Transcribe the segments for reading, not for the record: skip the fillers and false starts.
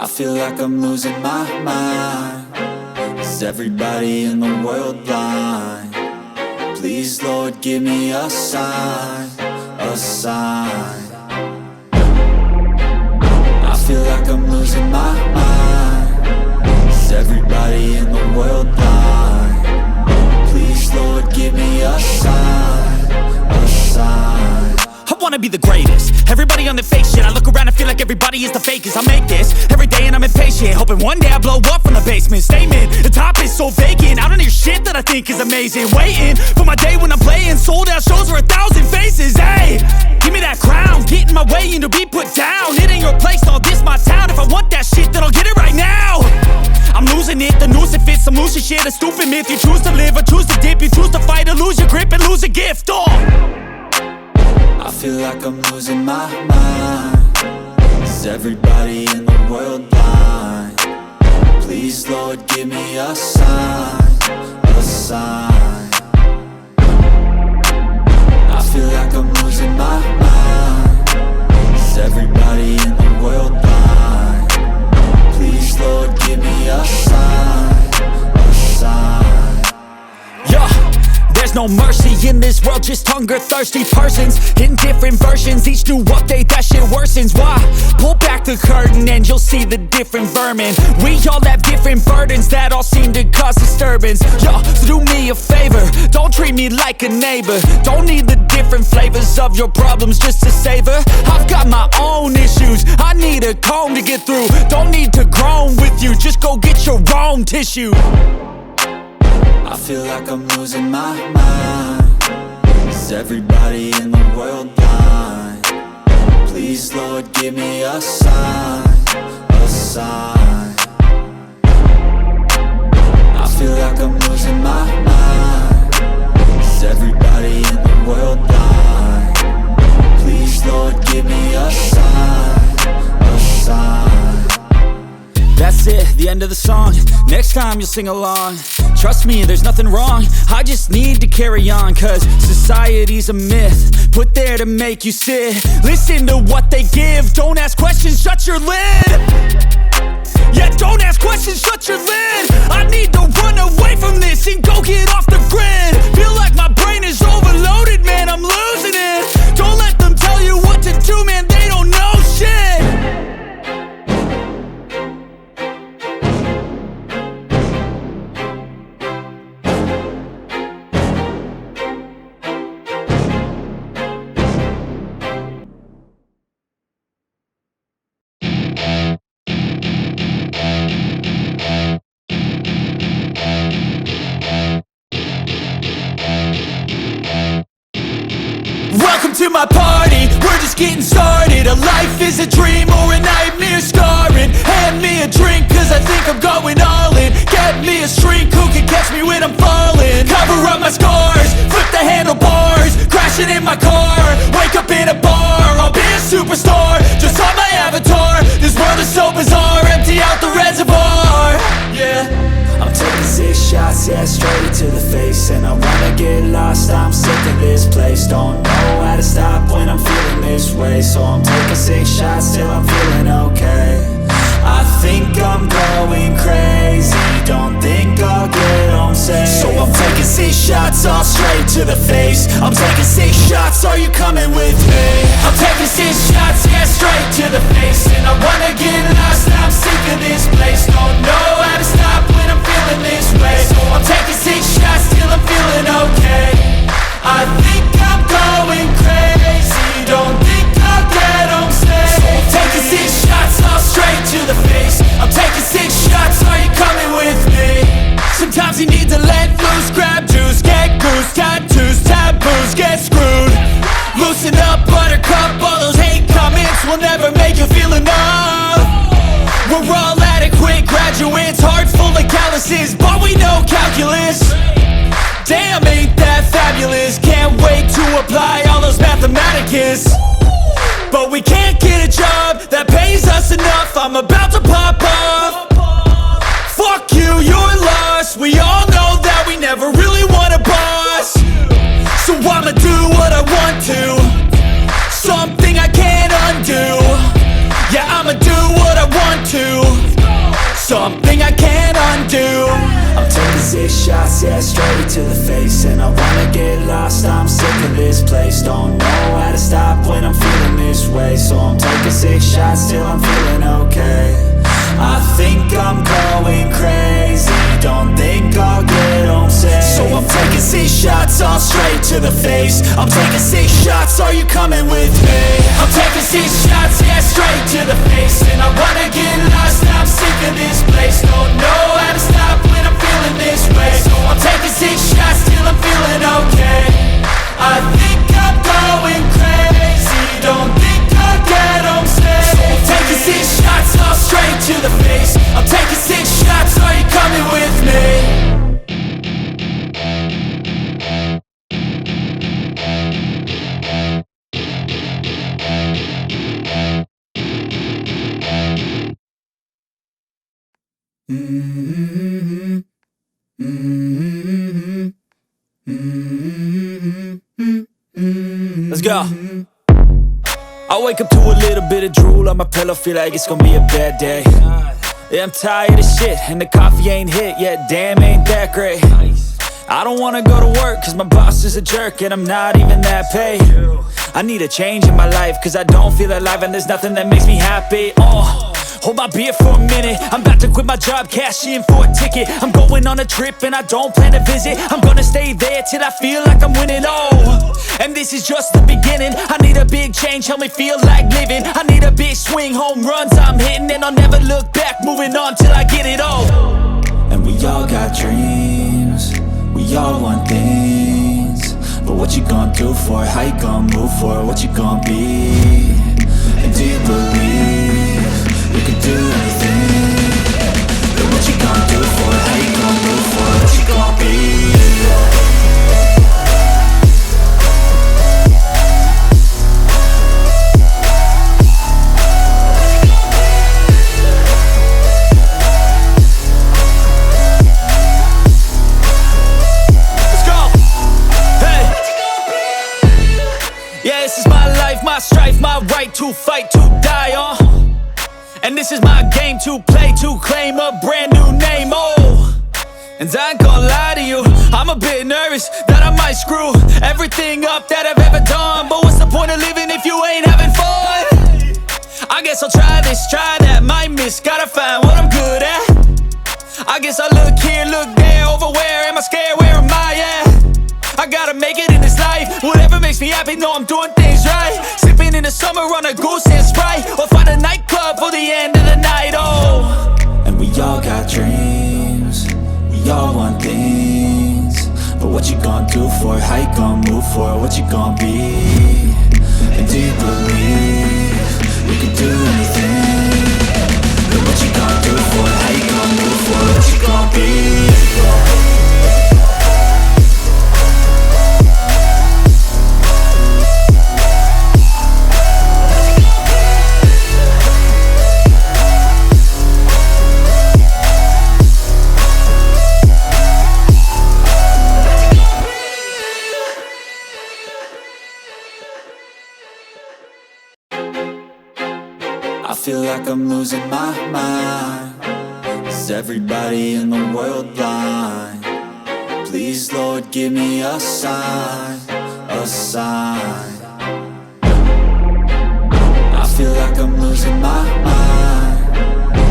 I feel like I'm losing my mind. Is everybody in the world blind? Please, Lord, give me a sign, a sign. I feel like I'm losing my mind. Is everybody in the world blind? Please, Lord, give me a sign, a sign. I wanna be the greatest. Everybody on the fake shit. I look around and feel like everybody is the fakest. I make this every day and I'm impatient, hoping one day I blow up from the basement. Statement, the top is so vacant. I don't hear shit that I think is amazing. Waiting for my day when I'm playing sold out shows for 1,000 faces. Hey, give me that crown, get in my way and to be put down. It ain't your place, no, this my town. If I want that shit, then I'll get it right now. I'm losing it, the noose it fits. Some losing shit, a stupid myth. You choose to live or choose to dip. You choose to fight or lose your grip and lose a gift. I feel like I'm losing my mind. Is everybody in the world blind? Please, Lord, give me a sign, a sign. I feel like I'm losing my mind. Is everybody in the world blind? Please, Lord, give me a sign, a sign. Yeah. There's no mercy in this world, just hunger-thirsty persons in different versions. Each new update, that shit worsens. Why? Pull back the curtain and you'll see the different vermin. We all have different burdens that all seem to cause disturbance. Yo, so do me a favor, don't treat me like a neighbor. Don't need the different flavors of your problems just to savor. I've got my own issues, I need a comb to get through. Don't need to groan with you, just go get your own tissue. I feel like I'm losing my mind. Is everybody in the world blind? Please, Lord, give me a sign, a sign. I feel like I'm losing my mind. Is everybody in the world blind? Please, Lord, give me a sign, a sign. That's it, the end of the song. Next time you'll sing along. Trust me, there's nothing wrong. I just need to carry on, cause society's a myth put there to make you sit. Listen to what they give. Don't ask questions, shut your lid. Yeah, don't ask questions, shut your lid. I need to run away from this and go get off the grid. Feel like my brain is overloaded, man, I'm losing it. Don't let them tell you what to do, man, they don't know shit. Welcome to my party, we're just getting started. A life is a dream or a nightmare scarring. Hand me a drink cause I think I'm going all in. Get me a shrink who can catch me when I'm falling. Cover up my scars, flip the handlebars. Crashing in my car, wake up in a bar. I'll be a superstar, just on my avatar. This world is so bizarre, empty out the reservoir. Yeah, I'm taking 6 shots, yeah, straight to the face. And I wanna get lost, I'm sick of this place. Don't know how to stop when I'm feeling this way. So I'm taking 6 shots till I'm feeling okay. I think I'm going crazy, don't think I'll get home safe. So I'm taking 6 shots, all straight to the face. I'm taking 6 shots, are you coming with me? I'm taking 6 shots, yeah, straight to the face. And I wanna get lost, I'm sick of this place. Don't know how to stop when I'm feeling this way. So I'm taking 6 shots till I'm feeling okay. I think I'm going crazy, don't think I'll get home safe. So I'm taking 6 shots, all straight to the face. I'm taking 6 shots, are you coming with me? Sometimes you need to let loose, grab juice, get goose, tattoos, taboos, get screwed. Loosen up, buttercup, all those hate comments will never make you feel enough. We're all adequate graduates, heart full of calluses, but we know calculus. Damn, ain't that fabulous? Can't wait to apply all those mathematicus. But we can't get a job that pays us enough. I'm about to pop off. Fuck you, you're lost. We all know that we never really want a boss. So I'ma do what I want to, something I can't undo. Yeah, I'ma do what I want on to something I can't undo. I'm taking 6 shots, yeah, straight to the face. And I wanna get lost, I'm sick of this place. Don't know how to stop when I'm feeling this way. So I'm taking 6 shots till I'm feeling okay. I think I'm going crazy, don't think I'll get home safe. So I'm taking 6 shots, all straight to the face. I'm taking 6 shots, are you coming with me? I'm taking 6 shots, yeah, straight to the face. And I wanna get lost, I'm sick of this place. Don't know how to stop when I'm feeling this way. So I'm taking 6 shots till I'm feeling okay. I think I'm going crazy, don't think I'll get home safe. So I'm taking 6 shots, all straight to the face. I'm taking 6 shots, are you coming with me? Let's go. I wake up to a little bit of drool on my pillow, feel like it's gonna be a bad day. Yeah, I'm tired of shit, and the coffee ain't hit yet, damn, ain't that great. I don't wanna go to work, cause my boss is a jerk, and I'm not even that paid. I need a change in my life, cause I don't feel alive, and there's nothing that makes me happy. Hold my beer for a minute, I'm about to quit my job, cash in for a ticket. I'm going on a trip and I don't plan to visit. I'm gonna stay there till I feel like I'm winning, and this is just the beginning. I need a big change, help me feel like living. I need a big swing, home runs I'm hitting. And I'll never look back, moving on till I get it all. And we all got dreams, we all want things. But what you gonna do for it? How you gonna move for it? What you gonna be? And do you believe you can do anything? But what you gonna do for it? How you gonna move for it? What you gonna be? My strife, my right to fight, to die on. And this is my game to play, to claim a brand new name, And I ain't gonna lie to you, I'm a bit nervous that I might screw everything up that I've ever done. But what's the point of living if you ain't having fun? I guess I'll try this, try that, might miss, gotta find what I'm good at. I guess I look here, look there, over where am I scared, where am I at? I gotta make it in this life, whatever makes me happy, know I'm doing things right. Sipping in the summer on a goose and Sprite, or find a nightclub for the end of the night, And we all got dreams, we all want things. But what you gonna do for it? How you gonna move for it? What you gonna be? And do you believe you can do anything? But what you gonna do for it? How you gonna move for it? What you gonna be? I feel like I'm losing my mind. Is everybody in the world blind? Please, Lord, give me a sign, a sign. I feel like I'm losing my mind.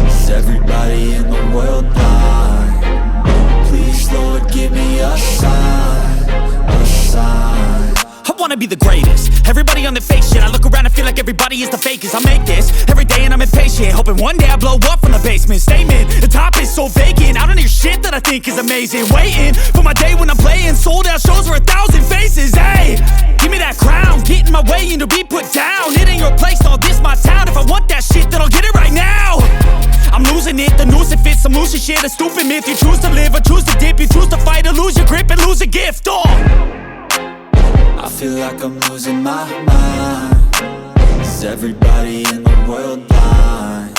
Is everybody in the world blind? Please, Lord, give me a sign, a sign. I wanna be the greatest. Everybody on the fake shit, I look around and feel like everybody is the fakest. I make this every day and I'm impatient, hoping one day I blow up from the basement. Statement, the top is so vacant, I don't hear shit that I think is amazing. Waiting for my day when I'm playing sold out shows for 1,000 faces. Hey, give me that crown, get in my way and to be put down. It ain't your place, no, this my town. If I want that shit, then I'll get it right now. I'm losing it, the noose it fits, some losing shit, a stupid myth. You choose to live or choose to dip, you choose to fight or lose your grip and lose a gift. I feel like I'm losing my mind. Is everybody in the world blind?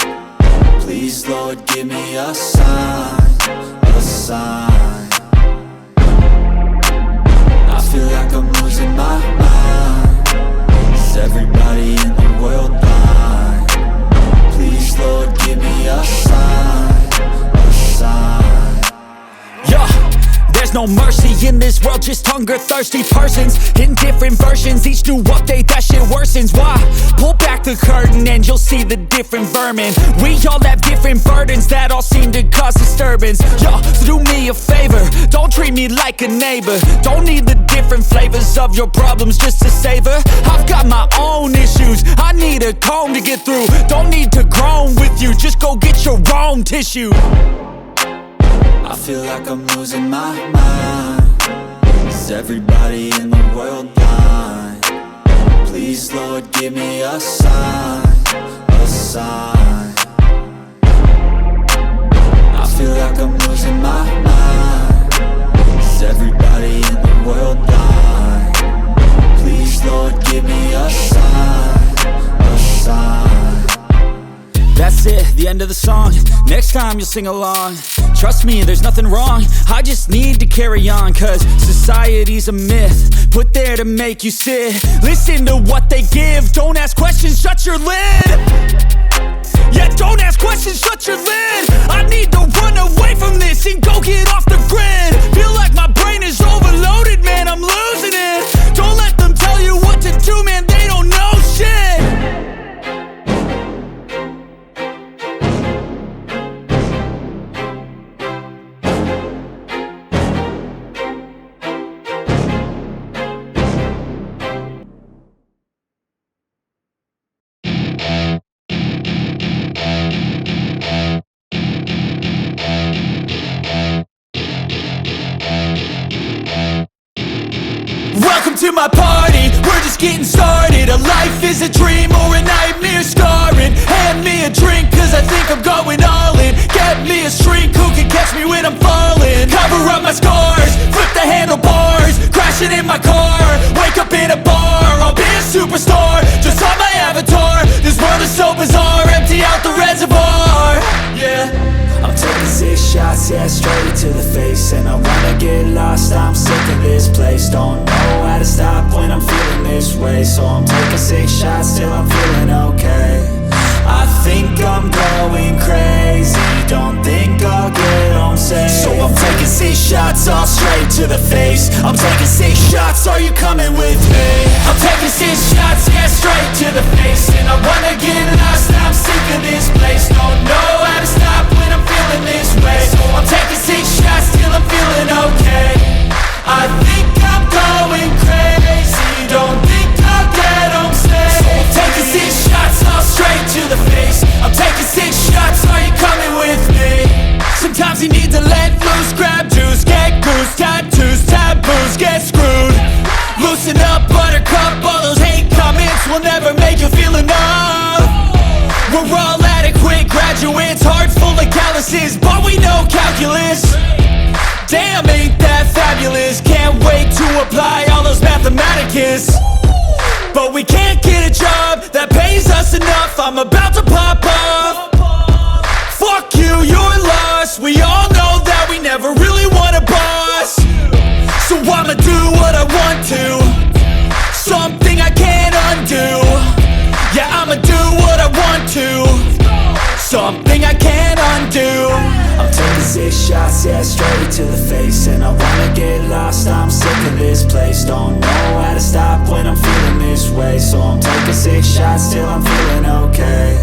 Please, Lord, give me a sign, a sign. I feel like I'm losing my mind. Is everybody in the world blind? Please, Lord, give me this world, just hunger-thirsty persons in different versions. Each new update, that shit worsens. Why? Pull back the curtain and you'll see the different vermin. We all have different burdens that all seem to cause disturbance. Yo, so do me a favor, don't treat me like a neighbor. Don't need the different flavors of your problems just to savor. I've got my own issues, I need a comb to get through. Don't need to groan with you, just go get your own tissue. I feel like I'm losing my mind. Is everybody in the world blind? Please, Lord, give me a sign, a sign. I feel like I'm losing my mind. Is everybody in the world blind? Please, Lord, give me a sign, a sign. That's it, the end of the song. Next time you'll sing along. Trust me, there's nothing wrong, I just need to carry on. Cause society's a myth, put there to make you sit. Listen to what they give, don't ask questions, shut your lid. Yeah, don't ask questions, shut your lid. I need to run away from this and go get off the grid. Feel like my brain is overloaded, man, I'm losing it. Don't let them tell you what to do, man, they don't know shit. Welcome to my party, we're just getting started. A life is a dream or a nightmare scarring. Hand me a drink cause I think I'm going all in. Get me a shrink who can catch me when I'm falling. Cover up my scars, flip the handlebars. Crashing in my car, wake up in a bar. I'll be a superstar, just on my avatar. This world is so bizarre, empty out the reservoir. Yeah, I'm taking 6 shots, yeah, straight to the face. And I wanna get lost, I'm sick of this place. Don't know how to stop when I'm feeling this way. So I'm taking 6 shots till I'm feeling okay. I think I'm going crazy, don't think I'll get home safe. So I'm taking 6 shots, all straight to the face. I'm taking 6 shots, are you coming with me? I'm taking 6 shots, yeah, straight to the face. And I wanna get lost, I'm sick of this place. Don't know how to stop when I'm feeling this way. So I'm taking 6 shots till I'm feeling okay. I think I'm going crazy, don't think I'll get home safe. So I'm taking 6 shots, all straight to the face. I'm taking 6 shots, are you coming with me? Sometimes you need to let loose, grab juice, get goose, tattoos, taboos, get screwed. Loosen up, buttercup, all those hate comments will never make you feel enough. We're all adequate graduates, heart full of calluses, but we know calculus. Damn, ain't that fabulous? Can't wait to apply all those mathematicus. But we can't get a job that pays us enough. I'm about to pop up. Fuck you, you're lost. We all know that we never really want a boss. So I'ma do what I want to, something I can't undo. Yeah, I'ma do what I want to, something I can't undo. I'm taking 6 shots, yeah, straight to the face. And I wanna get lost, I'm sick of this place. Don't know how to stop when I'm feeling this way. So I'm taking 6 shots till I'm feeling okay.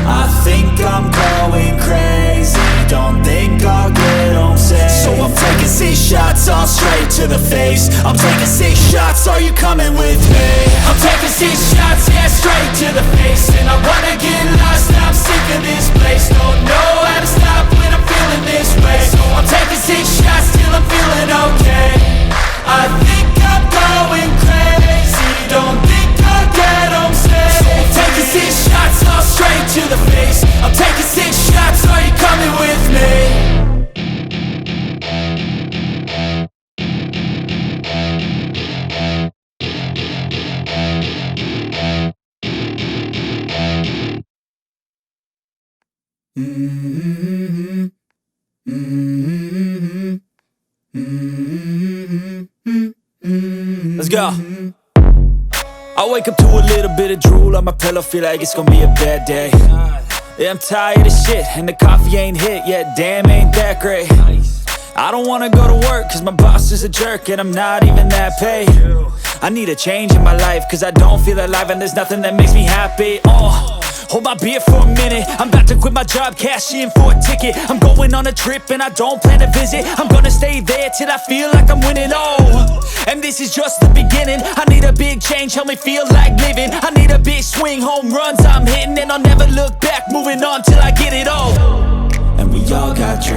I think I'm going crazy, don't think I'll get home safe. So I'm taking 6 shots, all straight to the face. I'm taking 6 shots, are you coming with me? I'm taking 6 shots, yeah, straight to the face. And I wanna get lost, I'm sick of this place. Don't know how to stop when I'm feeling this way. So I'm taking 6 shots till I'm feeling okay. I think I'm going crazy, don't think I'll get home safe. So I'm taking 6 shots, all straight to the face. I'm taking 6 shots, are you coming with me? Let's go. I wake up to a little bit of drool on my pillow, feel like it's gonna be a bad day. Yeah, I'm tired of shit, and the coffee ain't hit yet, damn, ain't that great. I don't wanna go to work cause my boss is a jerk and I'm not even that paid. I need a change in my life cause I don't feel alive and there's nothing that makes me happy. Hold my beer for a minute, I'm about to quit my job, cash in for a ticket. I'm going on a trip and I don't plan to visit. I'm gonna stay there till I feel like I'm winning, and this is just the beginning. I need a big change, help me feel like living. I need a big swing, home runs I'm hitting, and I'll never look back, moving on till I get it all. And we all got dreams.